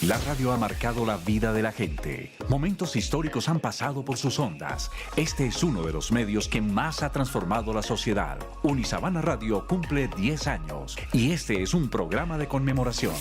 La radio ha marcado la vida de la gente. Momentos históricos han pasado por sus ondas. Este es uno de los medios que más ha transformado la sociedad. Unisabana Radio cumple 10 años y este es un programa de conmemoración.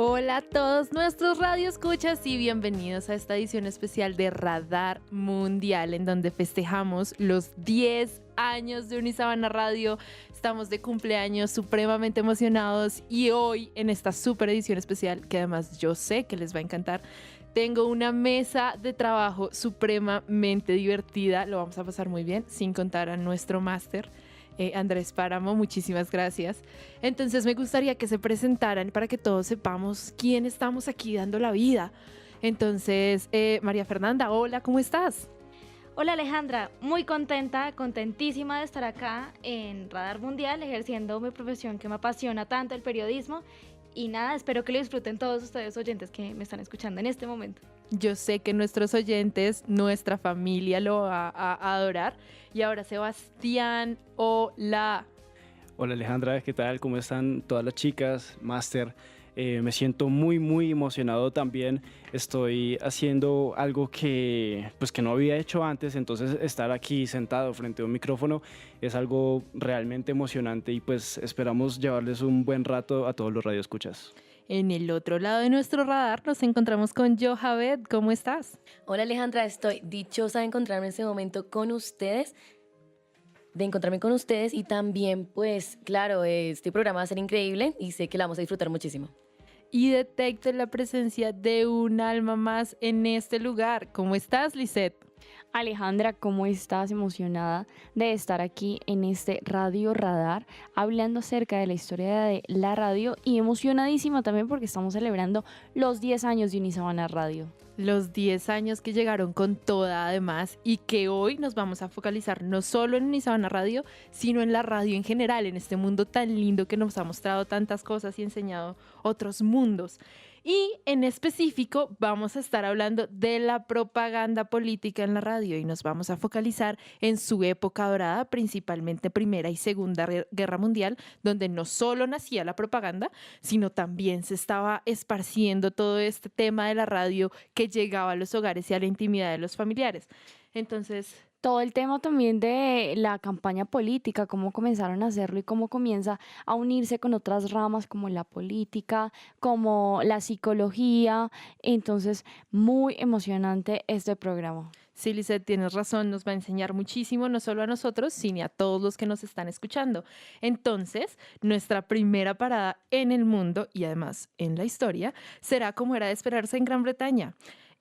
Hola a todos nuestros radioescuchas y bienvenidos a esta edición especial de Radar Mundial, en donde festejamos los 10 años de Unisabana Radio. Estamos de cumpleaños supremamente emocionados y hoy en esta super edición especial, que además yo sé que les va a encantar, tengo una mesa de trabajo supremamente divertida. Lo vamos a pasar muy bien, sin contar a nuestro máster, Andrés Páramo, muchísimas gracias. Entonces me gustaría que se presentaran para que todos sepamos quién estamos aquí dando la vida. Entonces, María Fernanda, hola, ¿cómo estás? Hola Alejandra, muy contenta, contentísima de estar acá en Radar Mundial ejerciendo mi profesión que me apasiona tanto, el periodismo. Y nada, espero que lo disfruten todos ustedes oyentes que me están escuchando en este momento. Yo sé que nuestros oyentes, nuestra familia lo va a adorar. Y ahora Sebastián, hola. Hola Alejandra, ¿qué tal? ¿Cómo están todas las chicas? Máster, me siento muy emocionado también. Estoy haciendo algo que no había hecho antes, entonces estar aquí sentado frente a un micrófono es algo realmente emocionante y pues esperamos llevarles un buen rato a todos los radioescuchas. En el otro lado de nuestro radar nos encontramos con Johabed. ¿Cómo estás? Hola Alejandra, estoy dichosa de encontrarme en este momento con ustedes, y también pues claro, este programa va a ser increíble y sé que la vamos a disfrutar muchísimo. Y detecto la presencia de un alma más en este lugar. ¿Cómo estás, Lisette? Alejandra, ¿cómo estás? Emocionada de estar aquí en este Radio Radar, hablando acerca de la historia de la radio y emocionadísima también porque estamos celebrando los 10 años de Unisabana Radio. Los 10 años que llegaron con toda además y que hoy nos vamos a focalizar no solo en Unisabana Radio, sino en la radio en general, en este mundo tan lindo que nos ha mostrado tantas cosas y enseñado otros mundos. Y en específico vamos a estar hablando de la propaganda política en la radio y nos vamos a focalizar en su época dorada, principalmente Primera y Segunda Guerra Mundial, donde no solo nacía la propaganda, sino también se estaba esparciendo todo este tema de la radio que llegaba a los hogares y a la intimidad de los familiares. Entonces, todo el tema también de la campaña política, cómo comenzaron a hacerlo y cómo comienza a unirse con otras ramas como la política, como la psicología. Entonces, muy emocionante este programa. Sí, Lisette, tienes razón, nos va a enseñar muchísimo, no solo a nosotros, sino a todos los que nos están escuchando. Entonces, nuestra primera parada en el mundo y además en la historia será como era de esperarse en Gran Bretaña.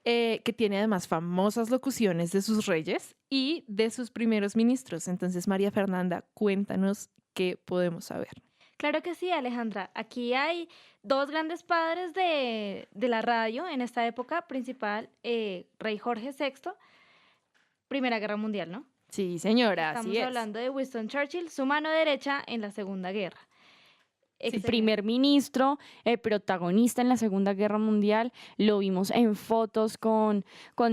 Que tiene además famosas locuciones de sus reyes y de sus primeros ministros. Entonces, María Fernanda, cuéntanos qué podemos saber. Claro que sí, Alejandra. Aquí hay dos grandes padres de la radio en esta época principal, Rey Jorge VI, Primera Guerra Mundial, ¿no? Sí, señora, así es. Estamos hablando de Winston Churchill, su mano derecha en la Segunda Guerra. El primer ministro, protagonista en la Segunda Guerra Mundial, lo vimos en fotos con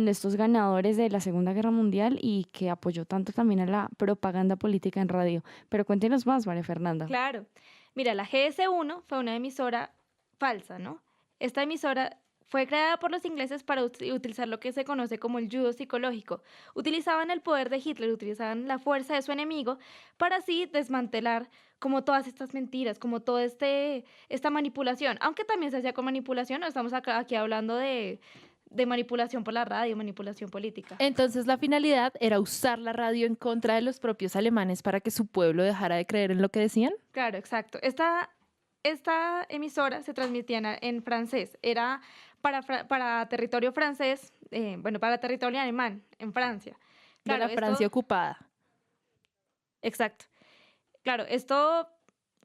estos ganadores de la Segunda Guerra Mundial y que apoyó tanto también a la propaganda política en radio. Pero cuéntenos más, María Fernanda. Claro. Mira, la GS1 fue una emisora falsa, ¿no? Esta emisora fue creada por los ingleses para utilizar lo que se conoce como el judo psicológico. Utilizaban el poder de Hitler, utilizaban la fuerza de su enemigo para así desmantelar como todas estas mentiras, como toda esta manipulación. Aunque también se hacía con manipulación, no estamos aquí hablando de manipulación por la radio, manipulación política. Entonces la finalidad era usar la radio en contra de los propios alemanes para que su pueblo dejara de creer en lo que decían. Claro, exacto. Esta emisora se transmitía en francés, era para territorio francés, para territorio alemán, en Francia. Claro, de la Francia ocupada. Exacto. Claro, esto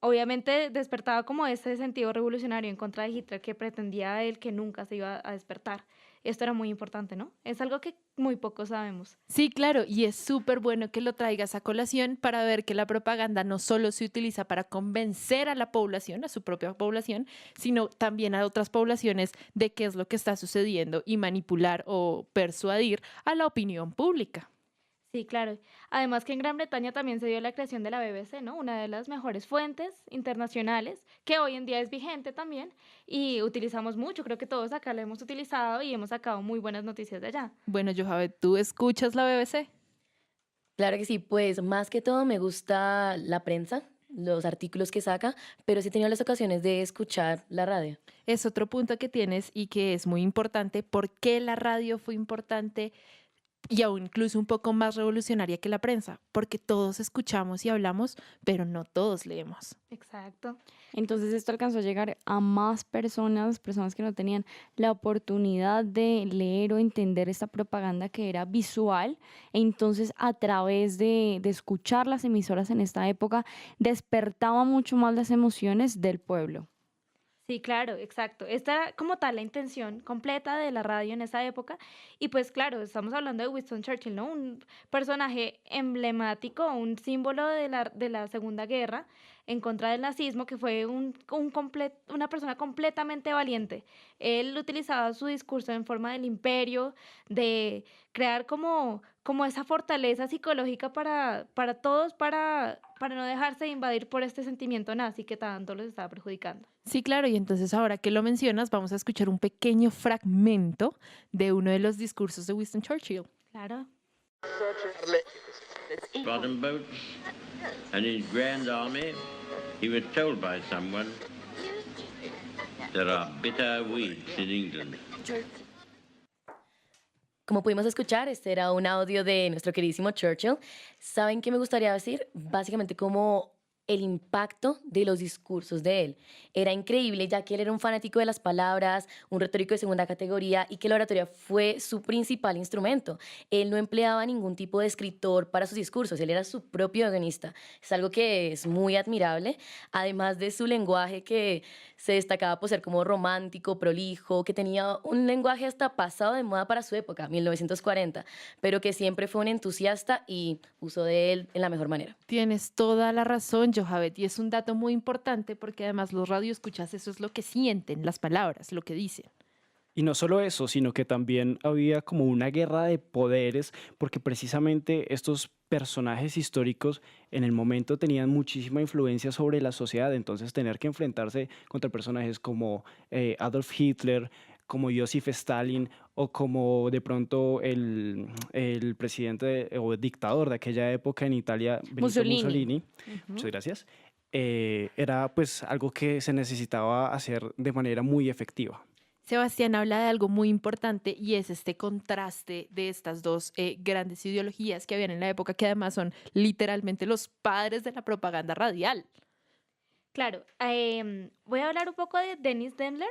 obviamente despertaba como ese sentido revolucionario en contra de Hitler que pretendía él que nunca se iba a despertar. esto era muy importante, ¿no? Es algo que muy pocos sabemos. Sí, claro, y es súper bueno que lo traigas a colación para ver que la propaganda no solo se utiliza para convencer a la población, a su propia población, sino también a otras poblaciones de qué es lo que está sucediendo y manipular o persuadir a la opinión pública. Sí, claro. Además que en Gran Bretaña también se dio la creación de la BBC, ¿no? Una de las mejores fuentes internacionales que hoy en día es vigente también y utilizamos mucho. Creo que todos acá lo hemos utilizado y hemos sacado muy buenas noticias de allá. Bueno, Johavet, ¿tú escuchas la BBC? Claro que sí, pues más que todo me gusta la prensa, los artículos que saca, pero sí he tenido las ocasiones de escuchar la radio. Es otro punto que tienes y que es muy importante. ¿Por qué la radio fue importante y aún incluso un poco más revolucionaria que la prensa? Porque todos escuchamos y hablamos, pero no todos leemos. Exacto. Entonces esto alcanzó a llegar a más personas, personas que no tenían la oportunidad de leer o entender esta propaganda que era visual. Entonces a través de escuchar las emisoras en esta época, despertaba mucho más las emociones del pueblo. Sí, claro, exacto. Esta era como tal la intención completa de la radio en esa época. Y pues claro, estamos hablando de Winston Churchill, ¿no? Un personaje emblemático, un símbolo de la Segunda Guerra en contra del nazismo, que fue una persona completamente valiente. Él utilizaba su discurso en forma del imperio, de crear como esa fortaleza psicológica para todos, para no dejarse invadir por este sentimiento nazi que tanto los estaba perjudicando. Sí, claro, y entonces ahora que lo mencionas, vamos a escuchar un pequeño fragmento de uno de los discursos de Winston Churchill. Claro. Bottom boats and his grand army, he was told by someone, there are bitter weeds in England. Como pudimos escuchar, este era un audio de nuestro queridísimo Churchill. ¿Saben qué me gustaría decir? Básicamente como el impacto de los discursos de él. Era increíble, ya que él era un fanático de las palabras, un retórico de segunda categoría y que la oratoria fue su principal instrumento. Él no empleaba ningún tipo de escritor para sus discursos, él era su propio guionista. Es algo que es muy admirable, además de su lenguaje que se destacaba por ser como romántico, prolijo, que tenía un lenguaje hasta pasado de moda para su época, 1940, pero que siempre fue un entusiasta y usó de él en la mejor manera. Tienes toda la razón, Johavet, y es un dato muy importante porque además los radioescuchas, eso es lo que sienten, las palabras, lo que dicen. Y no solo eso, sino que también había como una guerra de poderes, porque precisamente estos personajes históricos en el momento tenían muchísima influencia sobre la sociedad, entonces tener que enfrentarse contra personajes como Adolf Hitler, como Joseph Stalin o como de pronto el presidente o dictador de aquella época en Italia, Benito Mussolini. Muchas gracias. Era pues algo que se necesitaba hacer de manera muy efectiva. Sebastián habla de algo muy importante y es este contraste de estas dos grandes ideologías que habían en la época, que además son literalmente los padres de la propaganda radial. Claro, voy a hablar un poco de Dennis Demmler.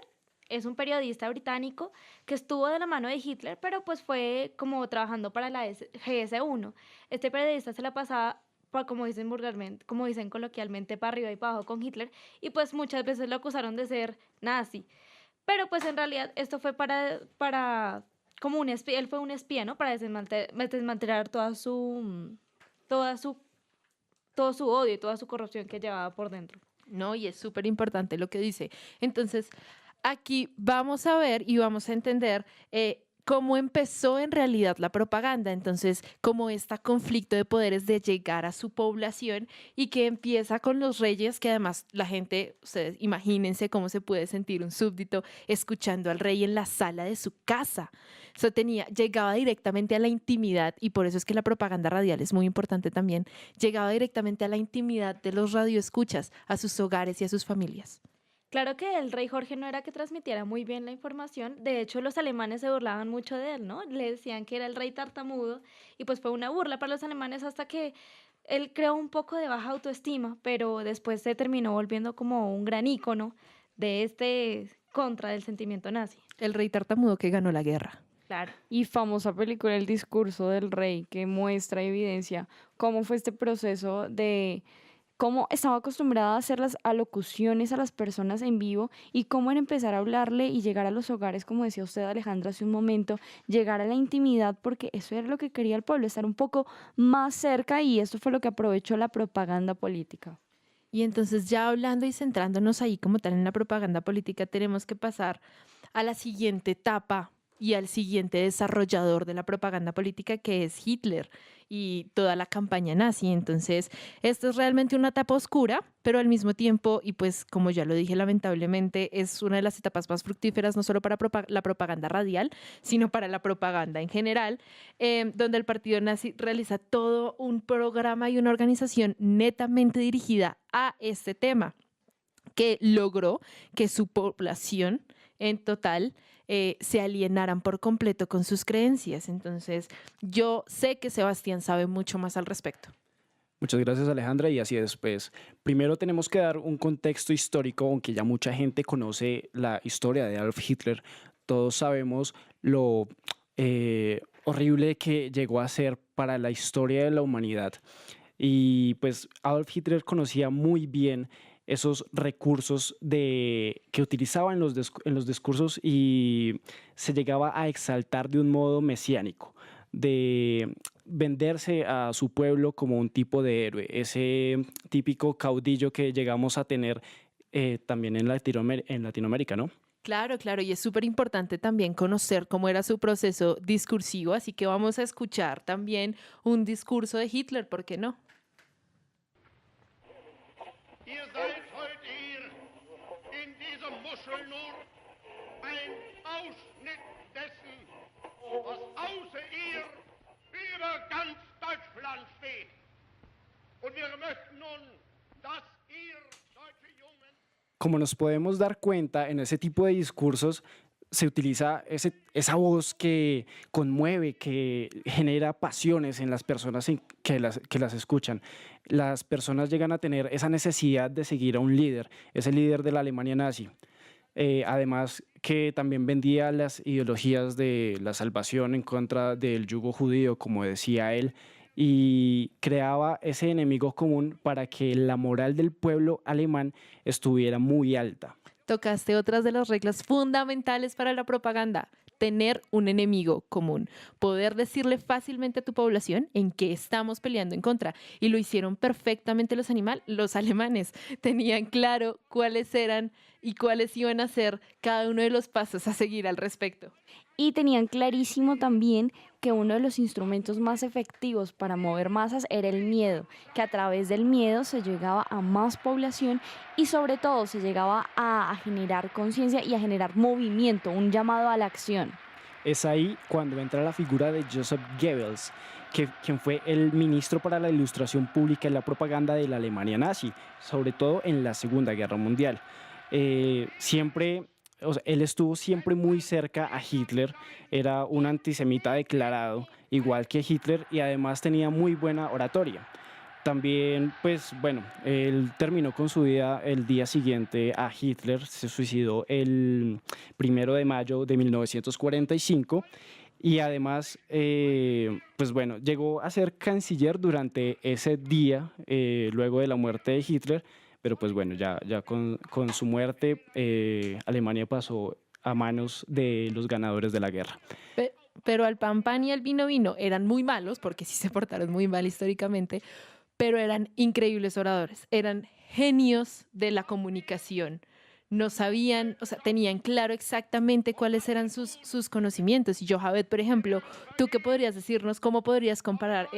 Es un periodista británico que estuvo de la mano de Hitler, pero pues fue como trabajando para la GS1. Este periodista se la pasaba, como dicen vulgarmente, como dicen coloquialmente, para arriba y para abajo con Hitler, y pues muchas veces lo acusaron de ser nazi. Pero pues en realidad esto fue como un espía, él fue un espía, ¿no? Para desmantelar todo su odio y toda su corrupción que llevaba por dentro. No, y es súper importante lo que dice. Entonces, aquí vamos a ver y vamos a entender cómo empezó en realidad la propaganda. Entonces, cómo este conflicto de poderes de llegar a su población y que empieza con los reyes, que además la gente, ustedes imagínense cómo se puede sentir un súbdito escuchando al rey en la sala de su casa. Eso llegaba directamente a la intimidad y por eso es que la propaganda radial es muy importante también. Llegaba directamente a la intimidad de los radioescuchas, a sus hogares y a sus familias. Claro que el rey Jorge no era que transmitiera muy bien la información, de hecho los alemanes se burlaban mucho de él, ¿no? Le decían que era el rey tartamudo y pues fue una burla para los alemanes hasta que él creó un poco de baja autoestima, pero después se terminó volviendo como un gran ícono de contra del sentimiento nazi. El rey tartamudo que ganó la guerra. Claro. Y famosa película El discurso del rey, que muestra y evidencia cómo fue este proceso de cómo estaba acostumbrada a hacer las alocuciones a las personas en vivo y cómo era empezar a hablarle y llegar a los hogares, como decía usted, Alejandra, hace un momento, llegar a la intimidad, porque eso era lo que quería el pueblo, estar un poco más cerca, y esto fue lo que aprovechó la propaganda política. Y entonces, ya hablando y centrándonos ahí como tal en la propaganda política, tenemos que pasar a la siguiente etapa y al siguiente desarrollador de la propaganda política, que es Hitler y toda la campaña nazi. Entonces, esto es realmente una etapa oscura, pero al mismo tiempo, y pues como ya lo dije, lamentablemente es una de las etapas más fructíferas, no solo para la propaganda radial, sino para la propaganda en general, donde el partido nazi realiza todo un programa y una organización netamente dirigida a este tema, que logró que su población en total se alienaran por completo con sus creencias. Entonces, yo sé que Sebastián sabe mucho más al respecto. Muchas gracias, Alejandra, y así es, pues, primero tenemos que dar un contexto histórico, aunque ya mucha gente conoce la historia de Adolf Hitler. Todos sabemos lo horrible que llegó a ser para la historia de la humanidad. Y pues Adolf Hitler conocía muy bien esos recursos que utilizaba en los discursos, y se llegaba a exaltar de un modo mesiánico, de venderse a su pueblo como un tipo de héroe, ese típico caudillo que llegamos a tener también en Latinoamérica, ¿no? Claro, claro, y es súper importante también conocer cómo era su proceso discursivo, así que vamos a escuchar también un discurso de Hitler, ¿por qué no? Ihr seid heute hier in dieser Muschel nur ein Ausschnitt dessen, was außer ihr über ganz Deutschland steht. Und wir möchten nun, dass ihr, deutsche Jungen... Como nos podemos dar cuenta, en ese tipo de discursos se utiliza esa voz que conmueve, que genera pasiones en las personas que las escuchan. Las personas llegan a tener esa necesidad de seguir a un líder, ese líder de la Alemania nazi. Además que también vendía las ideologías de la salvación en contra del yugo judío, como decía él, y creaba ese enemigo común para que la moral del pueblo alemán estuviera muy alta. Tocaste otras de las reglas fundamentales para la propaganda: tener un enemigo común, poder decirle fácilmente a tu población en qué estamos peleando en contra. Y lo hicieron perfectamente los alemanes. Tenían claro cuáles eran y cuáles iban a ser cada uno de los pasos a seguir al respecto. Y tenían clarísimo también que uno de los instrumentos más efectivos para mover masas era el miedo, que a través del miedo se llegaba a más población y sobre todo se llegaba a generar conciencia y a generar movimiento, un llamado a la acción. Es ahí cuando entra la figura de Joseph Goebbels, quien fue el ministro para la ilustración pública y la propaganda de la Alemania nazi, sobre todo en la Segunda Guerra Mundial. Él estuvo siempre muy cerca a Hitler, era un antisemita declarado, igual que Hitler, y además tenía muy buena oratoria. También, pues bueno, él terminó con su vida el día siguiente a Hitler, se suicidó el 1 de mayo de 1945, y además, pues bueno, llegó a ser canciller durante ese día, luego de la muerte de Hitler. Pero pues bueno, ya con su muerte, Alemania pasó a manos de los ganadores de la guerra. Pero al pan pan y al vino vino eran muy malos, porque sí se portaron muy mal históricamente, pero eran increíbles oradores, eran genios de la comunicación. No sabían, o sea, tenían claro exactamente cuáles eran sus conocimientos. Y Johabed, por ejemplo, ¿tú qué podrías decirnos? ¿Cómo podrías comparar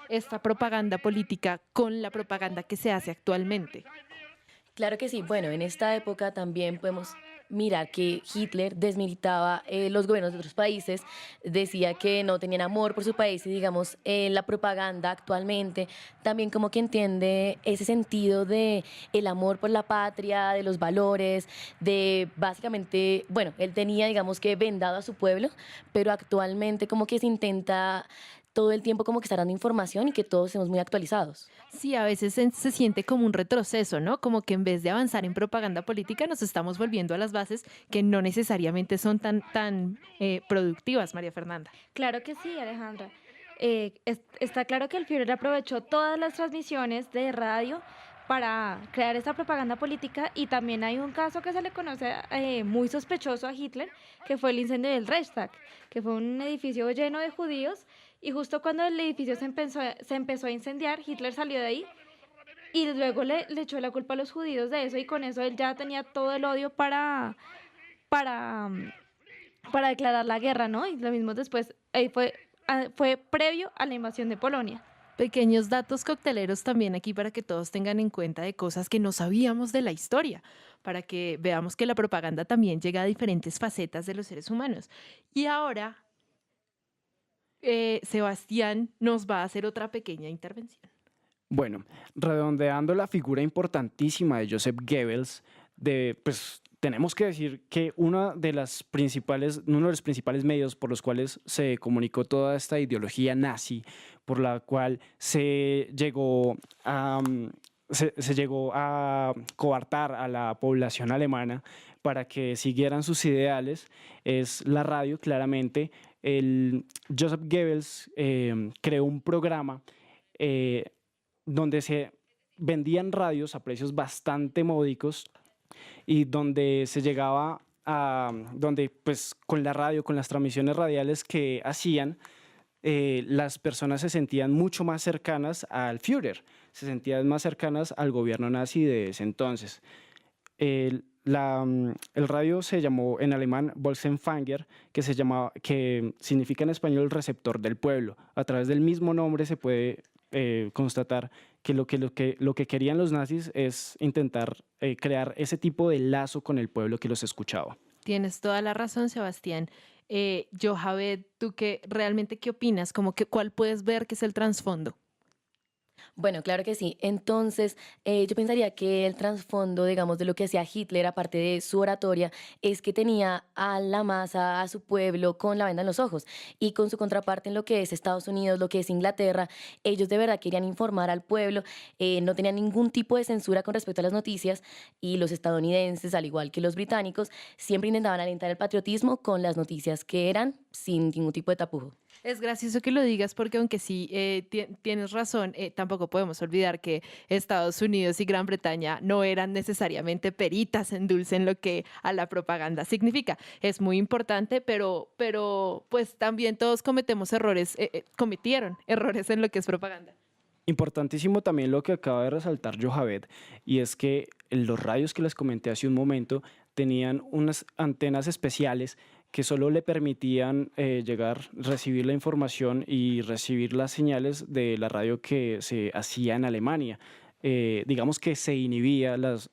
esta propaganda política con la propaganda que se hace actualmente? Claro que sí. Bueno, en esta época también podemos mirar que Hitler desmilitaba los gobiernos de otros países, decía que no tenían amor por su país y digamos la propaganda actualmente también como que entiende ese sentido de el amor por la patria, de los valores, de básicamente, bueno, él tenía digamos que vendado a su pueblo, pero actualmente como que se intenta todo el tiempo como que estar dando información y que todos estemos muy actualizados. Sí, a veces se siente como un retroceso, ¿no? Como que en vez de avanzar en propaganda política nos estamos volviendo a las bases que no necesariamente son tan productivas, María Fernanda. Claro que sí, Alejandra. Está claro que el Führer aprovechó todas las transmisiones de radio para crear esta propaganda política. Y también hay un caso que se le conoce muy sospechoso a Hitler, que fue el incendio del Reichstag, que fue un edificio lleno de judíos, y justo cuando el edificio se empezó a incendiar, Hitler salió de ahí y luego le echó la culpa a los judíos de eso, y con eso él ya tenía todo el odio para, para declarar la guerra, ¿no? Y lo mismo después, fue previo a la invasión de Polonia. Pequeños datos cocteleros también aquí para que todos tengan en cuenta de cosas que no sabíamos de la historia, para que veamos que la propaganda también llega a diferentes facetas de los seres humanos. Y ahora, Sebastián nos va a hacer otra pequeña intervención. Bueno, redondeando la figura importantísima de Joseph Goebbels, pues tenemos que decir que uno de los principales medios por los cuales se comunicó toda esta ideología nazi, por la cual se llegó a coartar a la población alemana para que siguieran sus ideales, es la radio, claramente. Joseph Goebbels creó un programa donde se vendían radios a precios bastante módicos y donde se llegaba donde pues con la radio, con las transmisiones radiales que hacían, las personas se sentían mucho más cercanas al Führer, se sentían más cercanas al gobierno nazi de ese entonces. El radio se llamó en alemán Volksempfänger, que significa en español receptor del pueblo. A través del mismo nombre se puede constatar que lo que querían los nazis es intentar crear ese tipo de lazo con el pueblo que los escuchaba. Tienes toda la razón, Sebastián. Javed, ¿tú realmente qué opinas? ¿Cuál puedes ver que es el trasfondo? Bueno, claro que sí. Entonces, yo pensaría que el trasfondo, digamos, de lo que hacía Hitler, aparte de su oratoria, es que tenía a la masa, a su pueblo, con la venda en los ojos. Y con su contraparte en lo que es Estados Unidos, lo que es Inglaterra, ellos de verdad querían informar al pueblo, no tenían ningún tipo de censura con respecto a las noticias, y los estadounidenses, al igual que los británicos, siempre intentaban alentar el patriotismo con las noticias que eran sin ningún tipo de tapujo. Es gracioso que lo digas porque aunque sí tienes razón, tampoco podemos olvidar que Estados Unidos y Gran Bretaña no eran necesariamente peritas en dulce en lo que a la propaganda significa. Es muy importante, pero pues también todos cometemos cometieron errores en lo que es propaganda. Importantísimo también lo que acaba de resaltar Javed, y es que los radios que les comenté hace un momento tenían unas antenas especiales que solo le permitían recibir la información y recibir las señales de la radio que se hacía en Alemania. Digamos que se inhibía las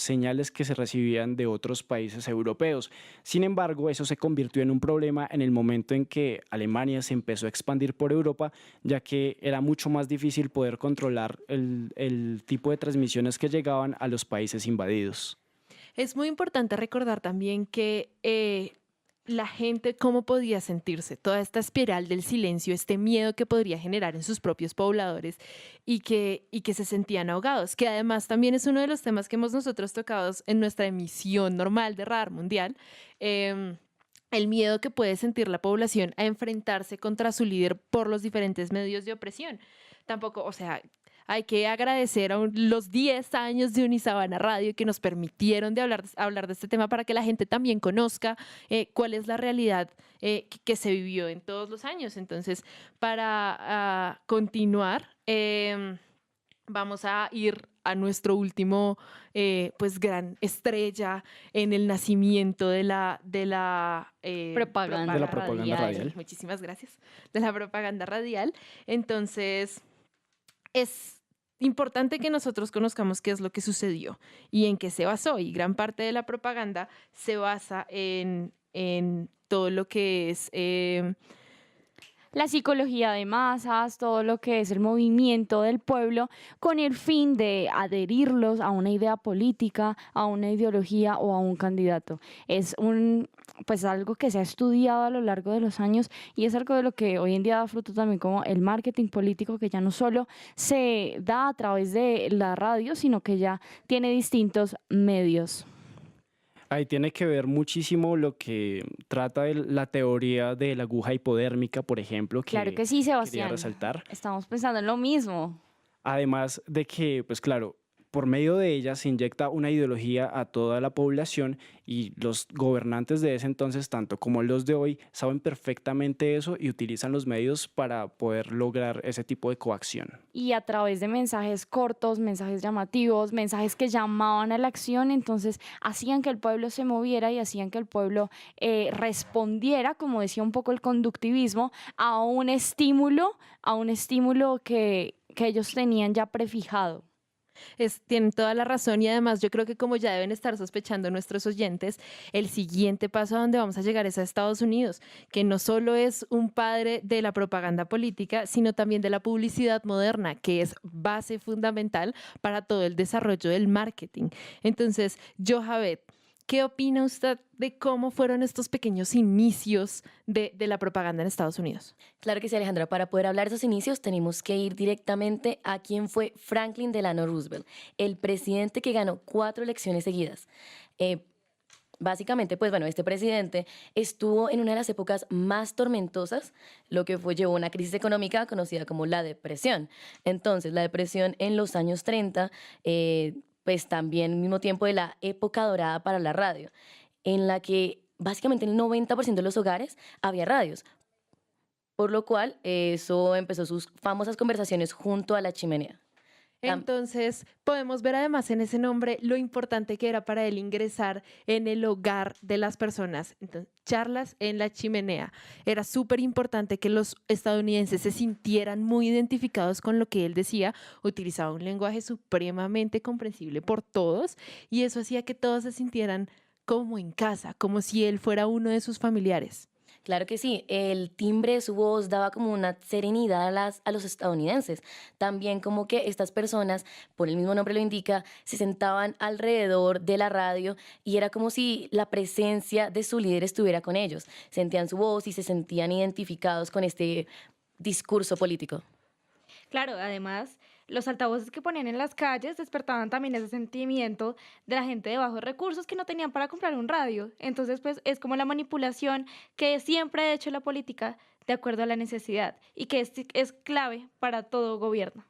señales que se recibían de otros países europeos. Sin embargo, eso se convirtió en un problema en el momento en que Alemania se empezó a expandir por Europa, ya que era mucho más difícil poder controlar el tipo de transmisiones que llegaban a los países invadidos. Es muy importante recordar también que la gente, cómo podía sentirse, toda esta espiral del silencio, este miedo que podría generar en sus propios pobladores y que se sentían ahogados, que además también es uno de los temas que hemos nosotros tocado en nuestra emisión normal de Radar Mundial, el miedo que puede sentir la población a enfrentarse contra su líder por los diferentes medios de opresión. Tampoco, o sea, hay que agradecer a los 10 años de Unisabana Radio que nos permitieron hablar de este tema para que la gente también conozca cuál es la realidad que se vivió en todos los años. Entonces, para continuar, vamos a ir a nuestro último pues gran estrella en el nacimiento de la propaganda radial. Muchísimas gracias. De la propaganda radial. Entonces, es importante que nosotros conozcamos qué es lo que sucedió y en qué se basó. Y gran parte de la propaganda se basa en todo lo que es la psicología de masas, todo lo que es el movimiento del pueblo, con el fin de adherirlos a una idea política, a una ideología o a un candidato. Es pues algo que se ha estudiado a lo largo de los años y es algo de lo que hoy en día da fruto también como el marketing político, que ya no solo se da a través de la radio, sino que ya tiene distintos medios. Ahí tiene que ver muchísimo lo que trata de la teoría de la aguja hipodérmica, por ejemplo, que claro que sí, Sebastián. quería resaltar. Estamos pensando en lo mismo. Además de que, pues claro, por medio de ella se inyecta una ideología a toda la población y los gobernantes de ese entonces, tanto como los de hoy, saben perfectamente eso y utilizan los medios para poder lograr ese tipo de coacción. Y a través de mensajes cortos, mensajes llamativos, mensajes que llamaban a la acción, entonces hacían que el pueblo se moviera y hacían que el pueblo respondiera, como decía un poco el conductivismo, a un estímulo que ellos tenían ya prefijado. Tienen toda la razón y además yo creo que como ya deben estar sospechando nuestros oyentes, el siguiente paso a donde vamos a llegar es a Estados Unidos, que no solo es un padre de la propaganda política, sino también de la publicidad moderna, que es base fundamental para todo el desarrollo del marketing. Entonces, Johabet, ¿qué opina usted de cómo fueron estos pequeños inicios de la propaganda en Estados Unidos? Claro que sí, Alejandra. Para poder hablar de esos inicios tenemos que ir directamente a quién fue Franklin Delano Roosevelt, el presidente que ganó 4 elecciones seguidas. Básicamente, pues bueno, este presidente estuvo en una de las épocas más tormentosas, lo que llevó a una crisis económica conocida como la depresión. Entonces, la depresión en los años 30, pues también al mismo tiempo de la época dorada para la radio, en la que básicamente el 90% de los hogares había radios, por lo cual eso empezó sus famosas conversaciones junto a la chimenea. Entonces, podemos ver además en ese nombre lo importante que era para él ingresar en el hogar de las personas. Entonces, charlas en la chimenea. Era súper importante que los estadounidenses se sintieran muy identificados con lo que él decía. Utilizaba un lenguaje supremamente comprensible por todos y eso hacía que todos se sintieran como en casa, como si él fuera uno de sus familiares. Claro que sí, el timbre de su voz daba como una serenidad a los estadounidenses. También como que estas personas, por el mismo nombre lo indica, se sentaban alrededor de la radio y era como si la presencia de su líder estuviera con ellos. Sentían su voz y se sentían identificados con este discurso político. Claro, además, los altavoces que ponían en las calles despertaban también ese sentimiento de la gente de bajos recursos que no tenían para comprar un radio. Entonces, pues es como la manipulación que siempre ha hecho la política de acuerdo a la necesidad y que es clave para todo gobierno.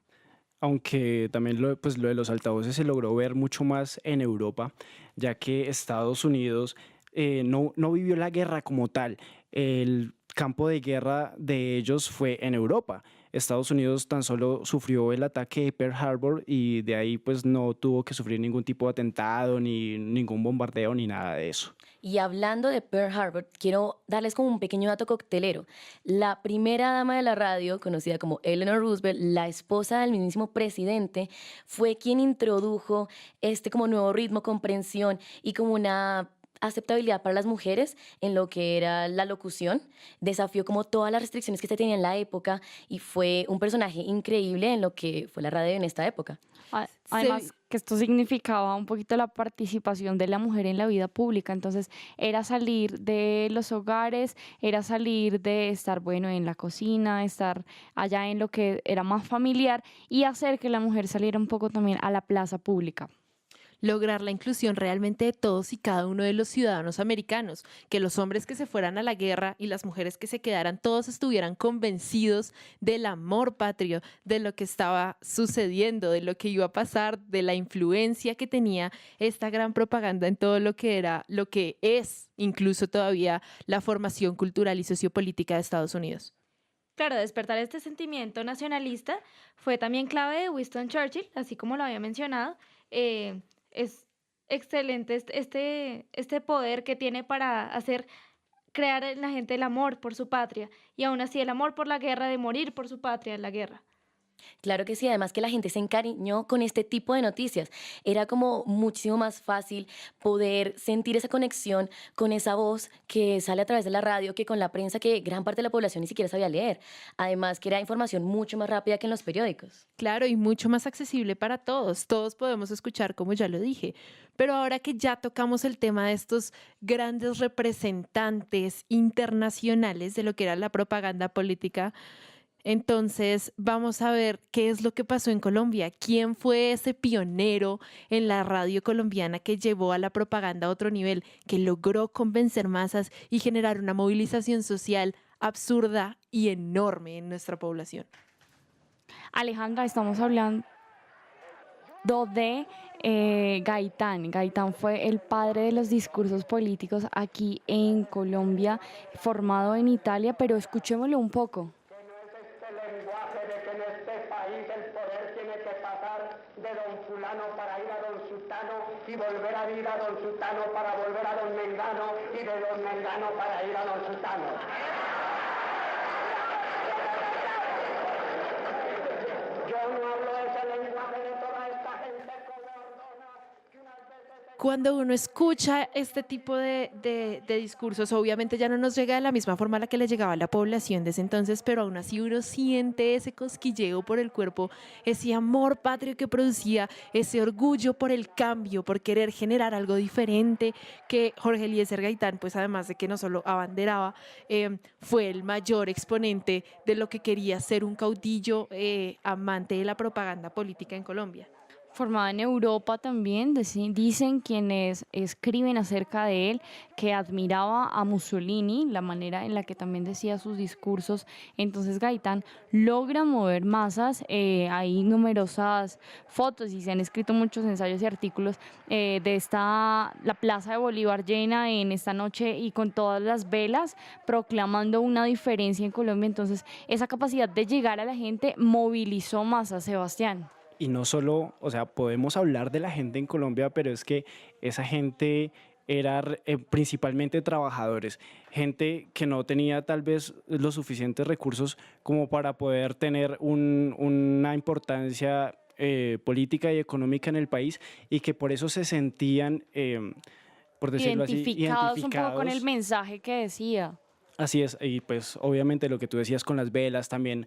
Aunque también pues lo de los altavoces se logró ver mucho más en Europa, ya que Estados Unidos no vivió la guerra como tal. El campo de guerra de ellos fue en Europa. Estados Unidos tan solo sufrió el ataque de Pearl Harbor y de ahí pues no tuvo que sufrir ningún tipo de atentado, ni ningún bombardeo, ni nada de eso. Y hablando de Pearl Harbor, quiero darles como un pequeño dato coctelero. La primera dama de la radio, conocida como Eleanor Roosevelt, la esposa del mismísimo presidente, fue quien introdujo este como nuevo ritmo, comprensión y como una aceptabilidad para las mujeres en lo que era la locución, desafió como todas las restricciones que se tenían en la época y fue un personaje increíble en lo que fue la radio en esta época. Además, que esto significaba un poquito la participación de la mujer en la vida pública. Entonces, era salir de los hogares, era salir de estar, bueno, en la cocina, estar allá en lo que era más familiar y hacer que la mujer saliera un poco también a la plaza pública. Lograr la inclusión realmente de todos y cada uno de los ciudadanos americanos, que los hombres que se fueran a la guerra y las mujeres que se quedaran, todos estuvieran convencidos del amor patrio, de lo que estaba sucediendo, de lo que iba a pasar, de la influencia que tenía esta gran propaganda en todo lo que era, lo que es incluso todavía la formación cultural y sociopolítica de Estados Unidos. Claro, despertar este sentimiento nacionalista fue también clave de Winston Churchill, así como lo había mencionado. Es excelente este poder que tiene para crear en la gente el amor por su patria y aún así el amor por la guerra, de morir por su patria en la guerra. Claro que sí, además que la gente se encariñó con este tipo de noticias. Era como muchísimo más fácil poder sentir esa conexión con esa voz que sale a través de la radio que con la prensa que gran parte de la población ni siquiera sabía leer. Además que era información mucho más rápida que en los periódicos. Claro, y mucho más accesible para todos. Todos podemos escuchar, como ya lo dije. Pero ahora que ya tocamos el tema de estos grandes representantes internacionales de lo que era la propaganda política, entonces vamos a ver qué es lo que pasó en Colombia. ¿Quién fue ese pionero en la radio colombiana que llevó a la propaganda a otro nivel, que logró convencer masas y generar una movilización social absurda y enorme en nuestra población? Alejandra, estamos hablando de Gaitán. Gaitán fue el padre de los discursos políticos aquí en Colombia, formado en Italia, pero escuchémoslo un poco. Que no es este lenguaje de que en este país el poder tiene que pasar de don fulano para ir a don sultano y volver a ir a don sultano para volver a don mengano y de don mengano para ir a don sultano. Yo no hablo ese lenguaje de toda esta gente cobardona que unas veces... Cuando uno escucha este tipo de discursos, obviamente ya no nos llega de la misma forma a la que le llegaba a la población de ese entonces, pero aún así uno siente ese cosquilleo por el cuerpo, ese amor patrio que producía, ese orgullo por el cambio, por querer generar algo diferente, que Jorge Eliezer Gaitán, pues además de que no solo abanderaba, fue el mayor exponente de lo que quería ser un caudillo amante de la propaganda política en Colombia. Formada en Europa también, dicen quienes escriben acerca de él que admiraba a Mussolini, la manera en la que también decía sus discursos. Entonces Gaitán logra mover masas, hay numerosas fotos y se han escrito muchos ensayos y artículos de la Plaza de Bolívar llena en esta noche y con todas las velas proclamando una diferencia en Colombia. Entonces esa capacidad de llegar a la gente movilizó masas, Sebastián. Y no solo, o sea, podemos hablar de la gente en Colombia, pero es que esa gente era principalmente trabajadores, gente que no tenía tal vez los suficientes recursos como para poder tener una importancia política y económica en el país y que por eso se sentían, por decirlo así, identificados un poco con el mensaje que decía. Así es, y pues obviamente lo que tú decías con las velas, también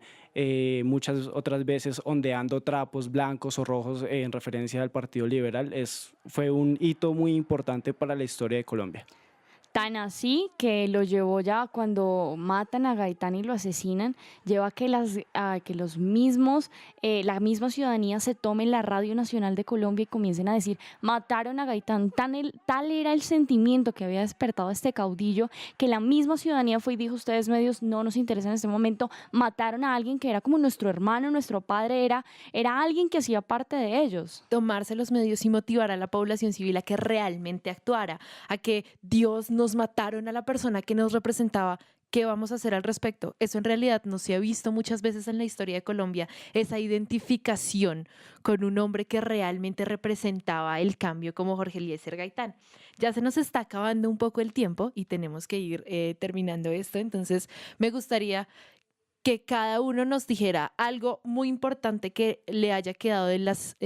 muchas otras veces ondeando trapos blancos o rojos en referencia al Partido Liberal, fue un hito muy importante para la historia de Colombia. Tan así que lo llevó ya cuando matan a Gaitán y lo asesinan, lleva a que los mismos, la misma ciudadanía se tome la Radio Nacional de Colombia y comiencen a decir, mataron a Gaitán. Tal era el sentimiento que había despertado este caudillo, que la misma ciudadanía fue y dijo, ustedes medios no nos interesan en este momento, mataron a alguien que era como nuestro hermano, nuestro padre, era alguien que hacía parte de ellos. Tomarse los medios y motivar a la población civil a que realmente actuara, a que Dios nos mataron a la persona que nos representaba. ¿Qué vamos a hacer al respecto? Eso en realidad no se ha visto muchas veces en la historia de Colombia, esa identificación con un hombre que realmente representaba el cambio como Jorge Eliezer Gaitán. Ya se nos está acabando un poco el tiempo y tenemos que ir terminando esto, entonces me gustaría que cada uno nos dijera algo muy importante que le haya quedado de las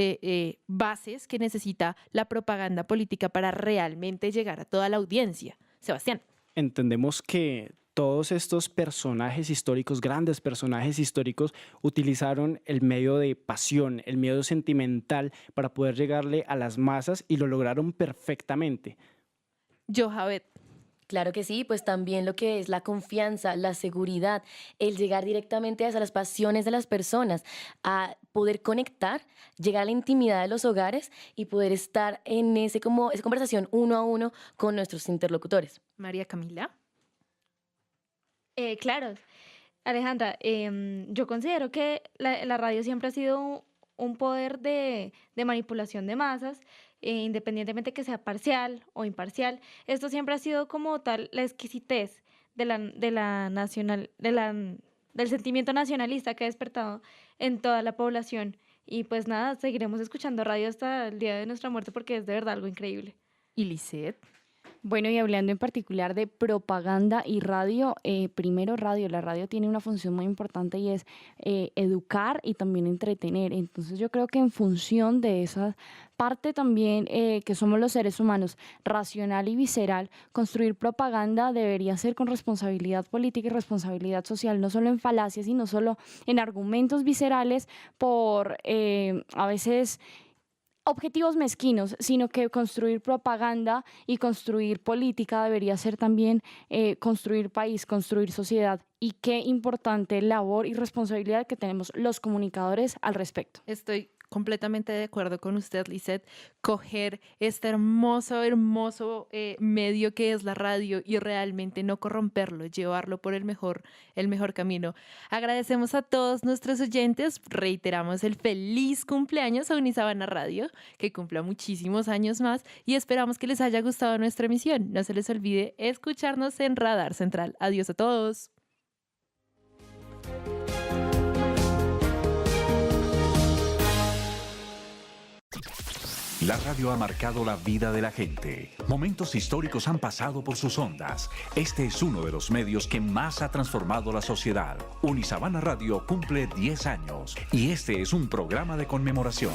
bases que necesita la propaganda política para realmente llegar a toda la audiencia. Sebastián. Entendemos que todos estos personajes históricos, grandes personajes históricos, utilizaron el medio de pasión, el medio sentimental para poder llegarle a las masas y lo lograron perfectamente. Johabet. Claro que sí, pues también lo que es la confianza, la seguridad, el llegar directamente a las pasiones de las personas, a poder conectar, llegar a la intimidad de los hogares y poder estar en esa conversación uno a uno con nuestros interlocutores. María Camila. Claro, Alejandra, yo considero que la radio siempre ha sido un poder de manipulación de masas, independientemente que sea parcial o imparcial. Esto siempre ha sido como tal la exquisitez del sentimiento nacionalista que ha despertado en toda la población. Y pues nada, seguiremos escuchando radio hasta el día de nuestra muerte porque es de verdad algo increíble. ¿Y Lisette? Bueno, y hablando en particular de propaganda y radio, primero radio, la radio tiene una función muy importante y es educar y también entretener. Entonces yo creo que en función de esa parte también que somos los seres humanos, racional y visceral, construir propaganda debería ser con responsabilidad política y responsabilidad social, no solo en falacias, sino solo en argumentos viscerales por a veces objetivos mezquinos, sino que construir propaganda y construir política debería ser también construir país, construir sociedad. Y qué importante labor y responsabilidad que tenemos los comunicadores al respecto. Estoy completamente de acuerdo con usted, Lisette, coger este hermoso medio que es la radio y realmente no corromperlo, llevarlo por el mejor camino. Agradecemos a todos nuestros oyentes, reiteramos el feliz cumpleaños a Unisabana Radio, que cumpla muchísimos años más y esperamos que les haya gustado nuestra emisión. No se les olvide escucharnos en Radar Central. Adiós a todos. La radio ha marcado la vida de la gente. Momentos históricos han pasado por sus ondas. Este es uno de los medios que más ha transformado la sociedad. Unisabana Radio cumple 10 años y este es un programa de conmemoración.